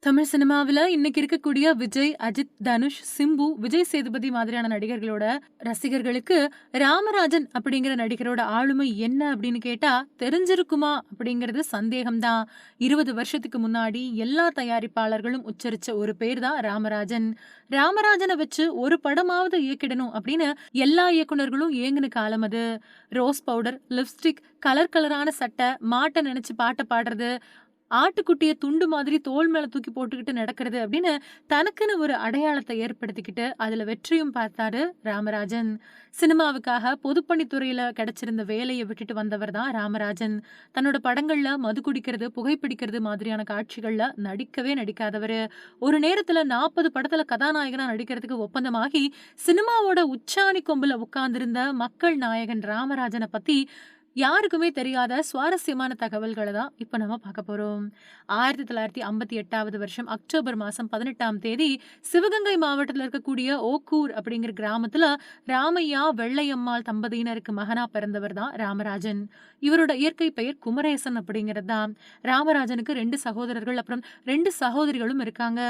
தமிழ் சினிமாவுல இன்னைக்கு இருக்கக்கூடிய விஜய், அஜித், தனுஷ், சிம்பு, விஜய் சேதுபதி மாதிரியான நடிகர்களோட ரசிகர்களுக்கு ராமராஜன் அப்படிங்கிற நடிகரோட ஆளுமை என்ன அப்படின்னு கேட்டா தெரிஞ்சிருக்குமா அப்படிங்கிறது சந்தேகம் தான். 20 வருஷத்துக்கு முன்னாடி எல்லா தயாரிப்பாளர்களும் உச்சரிச்ச ஒரு பேர் தான் ராமராஜன். ராமராஜனை வச்சு ஒரு படமாவது இயக்கிடணும் அப்படின்னு எல்லா இயக்குனர்களும் ஏங்குன காலம் அது. ரோஸ் பவுடர், லிப்ஸ்டிக், கலர் கலரான சட்டை, மாட்டை நினைச்சு பாட்ட பாடுறது, ஆட்டுக்குட்டிய துண்டு மாதிரி தோள் மேல தூக்கி போட்டுக்கிட்டு நடக்கிறது அப்படின்னு தனக்குன்னு ஒரு அடையாளத்தை ஏற்படுத்திக்கிட்டு அதுல வெற்றியும் பார்த்தாரு ராமராஜன். சினிமாவுக்காக பொதுப்பணித்துறையில கிடைச்சிருந்த வேலையை விட்டுட்டு வந்தவர் தான் ராமராஜன். தன்னோட படங்கள்ல மது குடிக்கிறது, புகைப்பிடிக்கிறது மாதிரியான காட்சிகள்ல நடிக்கவே நடிக்காதவரு. ஒரு நேரத்துல 40 படத்துல கதாநாயகனா நடிக்கிறதுக்கு ஒப்பந்தமாகி சினிமாவோட உச்சாணி கொம்புல உட்கார்ந்திருந்த மக்கள் நாயகன் ராமராஜனை பத்தி யாருக்குமே தெரியாத சுவாரஸ்யமான தகவல்கள தான் இப்ப நம்ம பார்க்க போறோம். 1958வது வருஷம் அக்டோபர் மாசம் 18ஆம் தேதி சிவகங்கை மாவட்டத்துல இருக்கக்கூடிய ஓக்கூர் அப்படிங்கிற கிராமத்துல ராமையா, வெள்ளையம்மாள் தம்பதியினருக்கு மகனா பிறந்தவர் தான் ராமராஜன். இவரோட இயற்கை பெயர் குமரேசன் அப்படிங்கிறது தான். ராமராஜனுக்கு 2 சகோதரர்கள் அப்புறம் 2 சகோதரிகளும் இருக்காங்க.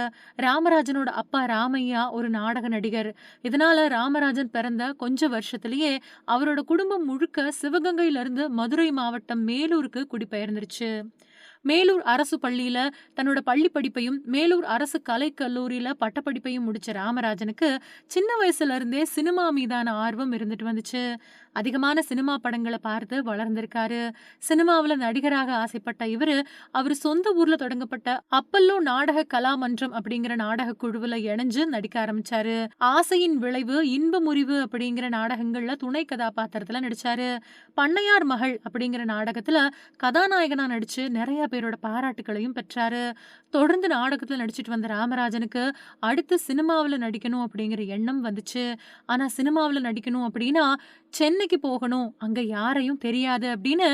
ராமராஜனோட அப்பா ராமையா ஒரு நாடக நடிகர். இதனால ராமராஜன் பிறந்த கொஞ்ச வருஷத்திலேயே அவரோட குடும்பம் முழுக்க சிவகங்கையில இருந்து மதுரை மாவட்டம் மேலூருக்கு குடிபெயர்ந்துருச்சு. மேலூர் அரசு பள்ளியில தன்னோட பள்ளி படிப்பையும், மேலூர் அரசு கலைக்கல்லூரியில பட்டப்படிப்பையும் முடிச்ச ராமராஜனுக்கு சின்ன வயசுல இருந்தே சினிமா மீதான ஆர்வம் இருந்துட்டு வந்துச்சு. அதிகமான சினிமா படங்களை பார்த்து வளர்ந்திருக்காரு. சினிமாவுல நடிகராக ஆசைப்பட்ட இவரு அவர் சொந்த ஊர்ல தொடங்கப்பட்ட அப்பல்லோ நாடக கலாமன்றம் அப்படிங்கிற நாடக குழுவுல இணைஞ்சு நடிக்க ஆரம்பிச்சாரு. ஆசையின் விளைவு, இன்ப முறிவு அப்படிங்கிற நாடகங்கள்ல துணை கதாபாத்திரத்துல நடிச்சாரு. பண்ணையார் மகள் அப்படிங்கிற நாடகத்துல கதாநாயகனா நடிச்சு நிறைய பேரோட பாராட்டுகளையும் பெற்றாரு. தொடர்ந்து நாடகத்துல நடிச்சிட்டு வந்த ராமராஜனுக்கு அடுத்து சினிமாவுல நடிக்கணும் அப்படிங்கிற எண்ணம் வந்துச்சு. ஆனா சினிமாவுல நடிக்கணும் அப்படின்னா சென்னைக்கு போகணும், அங்க யாரையும் தெரியாது அப்படின்னு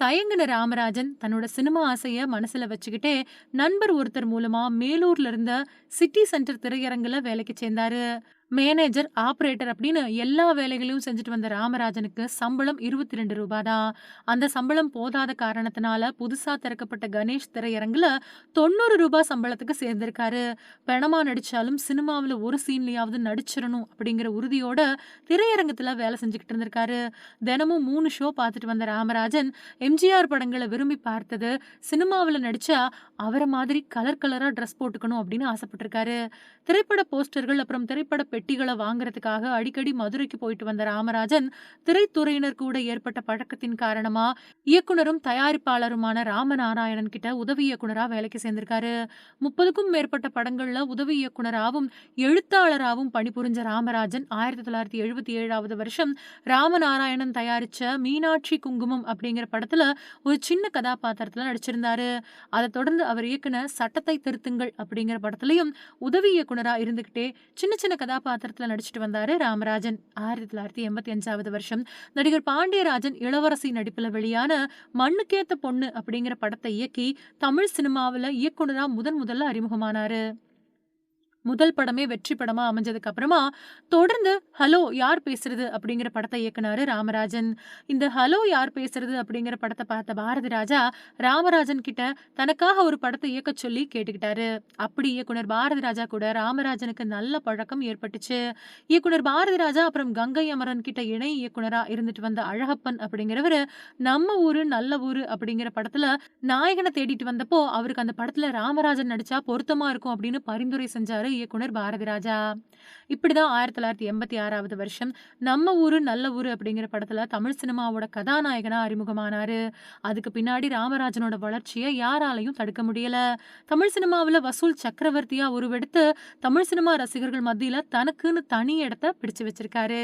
தயங்குன ராமராஜன் தன்னோட சினிமா ஆசைய மனசுல வச்சுக்கிட்டே நண்பர் ஒருத்தர் மூலமா மேலூர்ல இருந்த சிட்டி சென்டர் திரையரங்குல வேலைக்கு சேர்ந்தாரு. மேனேஜர், ஆபரேட்டர் அப்படின்னு எல்லா வேலைகளையும் செஞ்சுட்டு வந்த ராமராஜனுக்கு சம்பளம் 22 ரூபாய் தான். அந்த சம்பளம் போதாத காரணத்தினால புதுசா திறக்கப்பட்ட கணேஷ் திரையரங்குல 90 ரூபாய் சம்பளத்துக்கு சேர்ந்திருக்காரு. பணமா நடிச்சாலும் சினிமாவில் ஒரு சீன்லயாவது நடிச்சிடணும் அப்படிங்கிற உறுதியோட திரையரங்கத்துல வேலை செஞ்சுக்கிட்டு இருந்திருக்காரு. தினமும் 3 ஷோ பார்த்துட்டு வந்த ராமராஜன் எம்ஜிஆர் படங்களை விரும்பி பார்த்தது, சினிமாவில் நடிச்சா அவரை மாதிரி கலர் கலரா ட்ரெஸ் போட்டுக்கணும் அப்படின்னு ஆசைப்பட்டிருக்காரு. திரைப்பட போஸ்டர்கள் அப்புறம் திரைப்பட பெட்டிகளை வாங்குறதுக்காக அடிக்கடி மதுரைக்கு போயிட்டு வந்த ராமராஜன் திரைத்துறையினர் கூட ஏற்பட்ட பழக்கத்தின் காரணமா இயக்குனரும் தயாரிப்பாளருமான ராமநாராயணன் கிட்ட உதவி இயக்குனரா வேலைக்கு சேர்ந்திருக்காரு. 30க்கும் மேற்பட்ட படங்கள்ல உதவி இயக்குனராகவும் எழுத்தாளராகவும் பணிபுரிஞ்ச ராமராஜன் 1977வது வருஷம் ராமநாராயணன் தயாரிச்ச மீனாட்சி குங்குமம் அப்படிங்கிற படத்துல ஒரு சின்ன கதாபாத்திரத்துல நடிச்சிருந்தாரு. அதை தொடர்ந்து அவர் இயக்குன சட்டத்தை திருத்துங்கள் அப்படிங்கிற படத்திலையும் உதவி இயக்குனரா இருந்துகிட்டே சின்ன சின்ன கதாபாத்திரத்துல நடிச்சிட்டு வந்தாரு ராமராஜன். 1985வது வருஷம் நடிகர் பாண்டியராஜன் இளவரசி நடிப்புல வெளியான மண்ணுக்கேத்த பொண்ணு அப்படிங்கிற படத்தை இயக்கி தமிழ் சினிமாவுல இயக்குனரா முதல்ல அறிமுகமானாரு. முதல் படமே வெற்றி படமா அமைஞ்சதுக்கு அப்புறமா தொடர்ந்து ஹலோ யார் பேசுறது அப்படிங்கிற படத்தை இயக்குனாரு ராமராஜன். இந்த ஹலோ யார் பேசுறது அப்படிங்கிற படத்தை பார்த்த பாரதி ராஜா ராமராஜன் கிட்ட தனக்காக ஒரு படத்தை இயக்க சொல்லி கேட்டுக்கிட்டாரு. அப்படி இயக்குனர் பாரதி ராஜா கூட ராமராஜனுக்கு நல்ல பழக்கம் ஏற்பட்டுச்சு. இயக்குனர் பாரதி ராஜா அப்புறம் கங்கை அமரன் கிட்ட இணை இயக்குனரா இருந்துட்டு வந்த அழகப்பன் அப்படிங்கிறவரு நம்ம ஊரு நல்ல ஊரு அப்படிங்கிற படத்துல நாயகனை தேடிட்டு வந்தப்போ அவருக்கு அந்த படத்துல ராமராஜன் நடிச்சா பொருத்தமா இருக்கும் அப்படின்னு பரிந்துரை செஞ்சாரு இயக்குனர் பாரதி ராஜா. இப்படிதான் 1986வது வருஷம் நம்ம ஊரு நல்ல ஊரு அப்படிங்கிற படத்துல தமிழ் சினிமாவோட கதாநாயகனா அறிமுகமானாரு. அதுக்கு பின்னாடி ராமராஜனோட வளர்ச்சியை யாராலையும் தடுக்க முடியல. தமிழ் சினிமாவுல வசூல் சக்கரவர்த்தியா உருவெடுத்து தமிழ் சினிமா ரசிகர்கள் மத்தியில தனக்குன்னு தனி இடத்தை பிடிச்சு வச்சிருக்காரு.